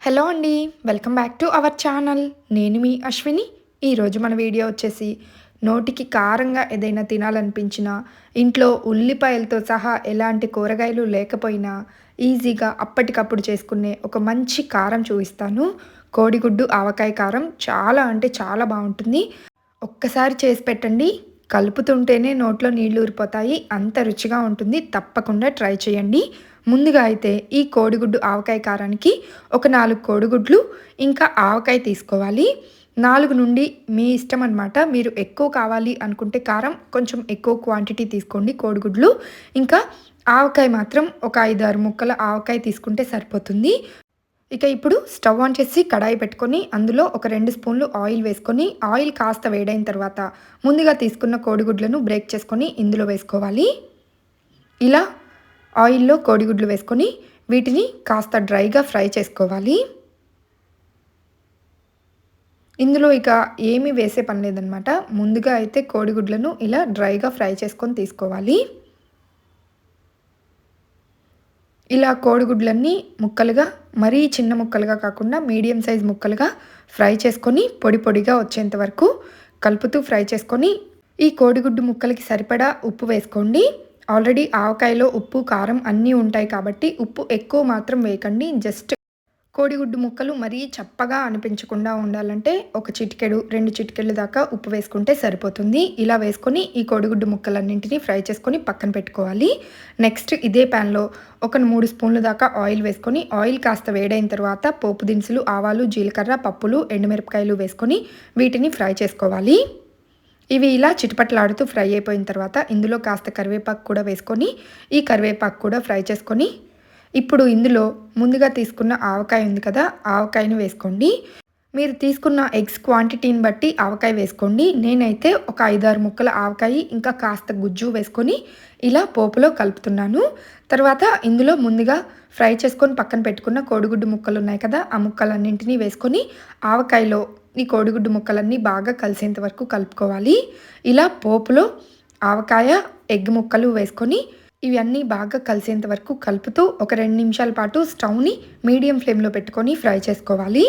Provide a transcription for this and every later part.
Hello అండి. Welcome back to our channel. నేను మీ అశ్విని. ఈరోజు మన వీడియో వచ్చేసి నోటికి కారంగా ఏదైనా తినాలనిపించినా, ఇంట్లో ఉల్లిపాయలతో సహా ఎలాంటి కూరగాయలు లేకపోయినా ఈజీగా అప్పటికప్పుడు చేసుకునే ఒక మంచి కారం చూపిస్తాను. కోడిగుడ్డు ఆవకాయ కారం చాలా అంటే చాలా బాగుంటుంది. ఒక్కసారి చేసి పెట్టండి. కలుపుతుంటేనే నోట్లో నీళ్లు ఊరిపోతాయి. అంత రుచిగా ఉంటుంది. తప్పకుండా ట్రై చేయండి. ముందుగా అయితే ఈ కోడిగుడ్డు ఆవకాయ కారానికి ఒక 4 కోడిగుడ్లు ఇంకా ఆవకాయ తీసుకోవాలి. 4 నుండి మీ ఇష్టం అనమాట. మీరు ఎక్కువ కావాలి అనుకుంటే కారం కొంచెం ఎక్కువ క్వాంటిటీ తీసుకోండి కోడిగుడ్లు. ఇంకా ఆవకాయ మాత్రం ఒక 5, 6 ముక్కల ఆవకాయ తీసుకుంటే సరిపోతుంది. ఇక ఇప్పుడు స్టవ్ ఆన్ చేసి కడాయి పెట్టుకొని అందులో ఒక 2 స్పూన్లు ఆయిల్ వేసుకొని ఆయిల్ కాస్త వేడైన తర్వాత ముందుగా తీసుకున్న కోడిగుడ్లను బ్రేక్ చేసుకొని ఇందులో వేసుకోవాలి. ఇలా ఆయిల్లో కోడిగుడ్లు వేసుకొని వీటిని కాస్త డ్రైగా ఫ్రై చేసుకోవాలి. ఇందులో ఇక ఏమీ వేసే పని లేదనమాట. ముందుగా అయితే కోడిగుడ్లను ఇలా డ్రైగా ఫ్రై చేసుకొని తీసుకోవాలి. ఇలా కోడిగుడ్లన్నీ ముక్కలుగా మరీ చిన్న ముక్కలుగా కాకుండా మీడియం సైజ్ ముక్కలుగా ఫ్రై చేసుకొని పొడి పొడిగా వచ్చేంత వరకు కలుపుతూ ఫ్రై చేసుకొని ఈ కోడిగుడ్డు ముక్కలకి సరిపడా ఉప్పు వేసుకోండి. ఆల్రెడీ ఆవకాయలో ఉప్పు కారం అన్నీ ఉంటాయి కాబట్టి ఉప్పు ఎక్కువ మాత్రం వేయకండి. జస్ట్ కోడిగుడ్డు ముక్కలు మరీ చప్పగా అనిపించకుండా ఉండాలంటే ఒక చిటికెడు 2 చిటికెళ్ళు దాకా ఉప్పు వేసుకుంటే సరిపోతుంది. ఇలా వేసుకొని ఈ కోడిగుడ్డు ముక్కలన్నింటినీ ఫ్రై చేసుకొని పక్కన పెట్టుకోవాలి. నెక్స్ట్ ఇదే ప్యాన్లో ఒక 3 స్పూన్లు దాకా ఆయిల్ వేసుకొని ఆయిల్ కాస్త వేడైన తర్వాత పోపు దినుసులు, ఆవాలు, జీలకర్ర, పప్పులు, ఎండుమిరపకాయలు వేసుకొని వీటిని ఫ్రై చేసుకోవాలి. ఇవి ఇలా చిటపటలాడుతూ ఫ్రై అయిపోయిన తర్వాత ఇందులో కాస్త కరివేపాకు కూడా వేసుకొని ఈ కరివేపాకు కూడా ఫ్రై చేసుకొని ఇప్పుడు ఇందులో ముందుగా తీసుకున్న ఆవకాయ ఉంది కదా, ఆవకాయని వేసుకోండి. మీరు తీసుకున్న ఎగ్స్ క్వాంటిటీని బట్టి ఆవకాయ వేసుకోండి. నేనైతే ఒక 5, 6 ముక్కల ఆవకాయ ఇంకా కాస్త గుజ్జు వేసుకొని ఇలా పోపులో కలుపుతున్నాను. తర్వాత ఇందులో ముందుగా ఫ్రై చేసుకొని పక్కన పెట్టుకున్న కోడిగుడ్డు ముక్కలు ఉన్నాయి కదా, ఆ ముక్కలన్నింటినీ వేసుకొని ఆవకాయలో ఈ కోడిగుడ్డు ముక్కలన్నీ బాగా కలిసేంత వరకు కలుపుకోవాలి. ఇలా పోపులో ఆవకాయ, ఎగ్ ముక్కలు వేసుకొని ఇవన్నీ బాగా కలిసేంత వరకు కలుపుతూ ఒక 2 నిమిషాల పాటు స్టవ్ని మీడియం ఫ్లేమ్లో పెట్టుకొని ఫ్రై చేసుకోవాలి.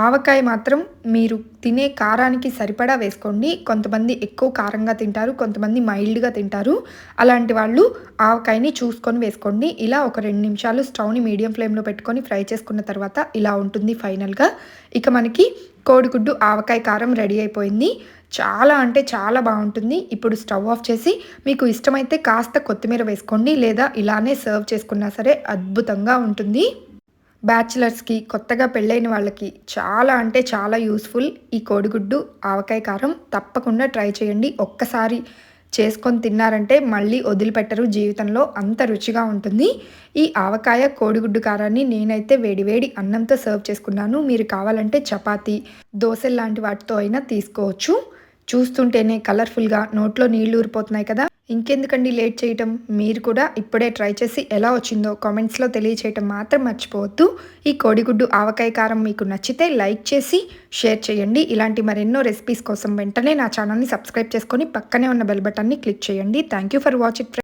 ఆవకాయ మాత్రం మీరు తినే కారానికి సరిపడా వేసుకోండి. కొంతమంది ఎక్కువ కారంగా తింటారు, కొంతమంది మైల్డ్గా తింటారు. అలాంటి వాళ్ళు ఆవకాయని చూసుకొని వేసుకోండి. ఇలా ఒక 2 నిమిషాలు స్టవ్ని మీడియం ఫ్లేమ్లో పెట్టుకొని ఫ్రై చేసుకున్న తర్వాత ఇలా ఉంటుంది ఫైనల్గా. ఇక మనకి కోడిగుడ్డు ఆవకాయ కారం రెడీ అయిపోయింది. చాలా అంటే చాలా బాగుంటుంది. ఇప్పుడు స్టవ్ ఆఫ్ చేసి మీకు ఇష్టమైతే కాస్త కొత్తిమీర వేసుకోండి, లేదా ఇలానే సర్వ్ చేసుకున్నా సరే అద్భుతంగా ఉంటుంది. బ్యాచిలర్స్కి, కొత్తగా పెళ్ళైన వాళ్ళకి చాలా అంటే చాలా యూస్ఫుల్ ఈ కోడిగుడ్డు ఆవకాయ కారం. తప్పకుండా ట్రై చేయండి. ఒక్కసారి చేసుకొని తిన్నారంటే మళ్ళీ వదిలిపెట్టరు జీవితంలో, అంత రుచిగా ఉంటుంది. ఈ ఆవకాయ కోడిగుడ్డు కారాన్ని నేనైతే వేడివేడి అన్నంతో సర్వ్ చేసుకున్నాను. మీరు కావాలంటే చపాతీ, దోశలు లాంటి వాటితో అయినా తీసుకోవచ్చు. చూస్తుంటేనే కలర్ఫుల్గా నోట్లో నీళ్లు ఊరిపోతున్నాయి కదా. ఇంకెందుకండి లేట్ చేయటం, మీరు కూడా ఇప్పుడే ట్రై చేసి ఎలా వచ్చిందో కామెంట్స్లో తెలియచేయటం మాత్రం మర్చిపోవద్దు. ఈ కోడిగుడ్డు ఆవకాయ కారం మీకు నచ్చితే లైక్ చేసి షేర్ చేయండి. ఇలాంటి మరెన్నో రెసిపీస్ కోసం వెంటనే నా ఛానల్ని సబ్స్క్రైబ్ చేసుకొని పక్కనే ఉన్న బెల్ బటన్ని క్లిక్ చేయండి. Thank you for watching.